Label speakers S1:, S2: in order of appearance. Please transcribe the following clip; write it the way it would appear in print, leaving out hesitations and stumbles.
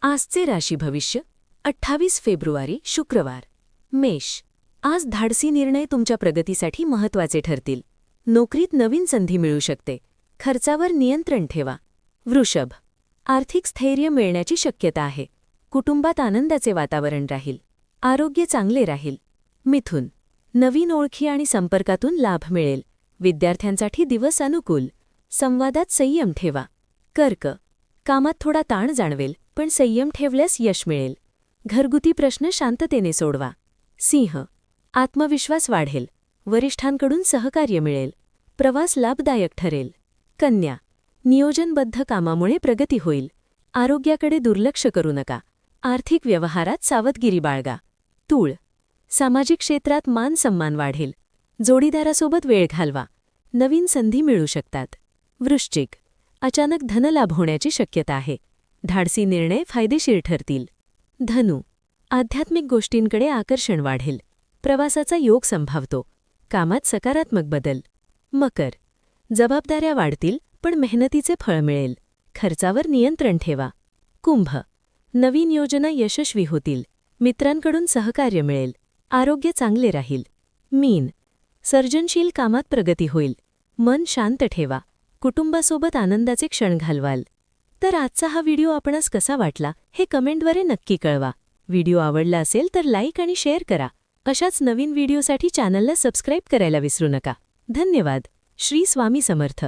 S1: आजचे राशी भविष्य 28 फेब्रुवारी शुक्रवार मेष। आज धाडसी निर्णय तुमच्या प्रगतीसाठी महत्त्वाचे ठरतील। नोकरीत नवीन संधी मिळू शकते। खर्चावर नियंत्रण ठेवा। वृषभ, आर्थिक स्थैर्य मिळण्याची शक्यता आहे। कुटुंबात आनंदाचे वातावरण राहील। आरोग्य चांगले राहील। मिथुन, नवीन ओळखी आणि संपर्कातून लाभ मिळेल। विद्यार्थ्यांसाठी दिवस अनुकूल। संवादात संयम ठेवा। कर्क, कामात थोडा ताण जाणवेल, पण संयम ठेवल्यास यश मिळेल। घरगुती प्रश्न शांततेने सोडवा। सिंह, आत्मविश्वास वाढेल। वरिष्ठांकडून सहकार्य मिळेल। प्रवास लाभदायक ठरेल। कन्या, नियोजनबद्ध कामामुळे प्रगती होईल। आरोग्याकडे दुर्लक्ष करू नका। आर्थिक व्यवहारात सावधगिरी बाळगा। तूळ, सामाजिक क्षेत्रात मान सन्मान वाढेल। जोडीदारासोबत वेळ घालवा। नवीन संधी मिळू शकतात। वृश्चिक, अचानक धनलाभ होण्याची शक्यता आहे। धाडसी निर्णय फायदेशीर ठरतील। धनु, आध्यात्मिक गोष्टींकडे आकर्षण वाढेल। प्रवासाचा योग संभावतो। कामात सकारात्मक बदल। मकर, जबाबदाऱ्या वाढतील, पण मेहनतीचे फळ मिळेल। खर्चावर नियंत्रण ठेवा। कुंभ, नवीन योजना यशस्वी होतील। मित्रांकडून सहकार्य मिळेल। आरोग्य चांगले राहील। मीन, सर्जनशील कामात प्रगती होईल। मन शांत ठेवा। कुटुंबासोबत आनंदाचे क्षण घालवाल। तर आजचा हा व्हिडिओ आपणास कसा वाटला हे कमेंटद्वारे नक्की कळवा। व्हिडिओ आवडला असेल तर लाईक आणि शेअर करा। अशाच नवीन व्हिडिओसाठी चॅनलला सबस्क्राईब करायला विसरू नका। धन्यवाद। श्री स्वामी समर्थ।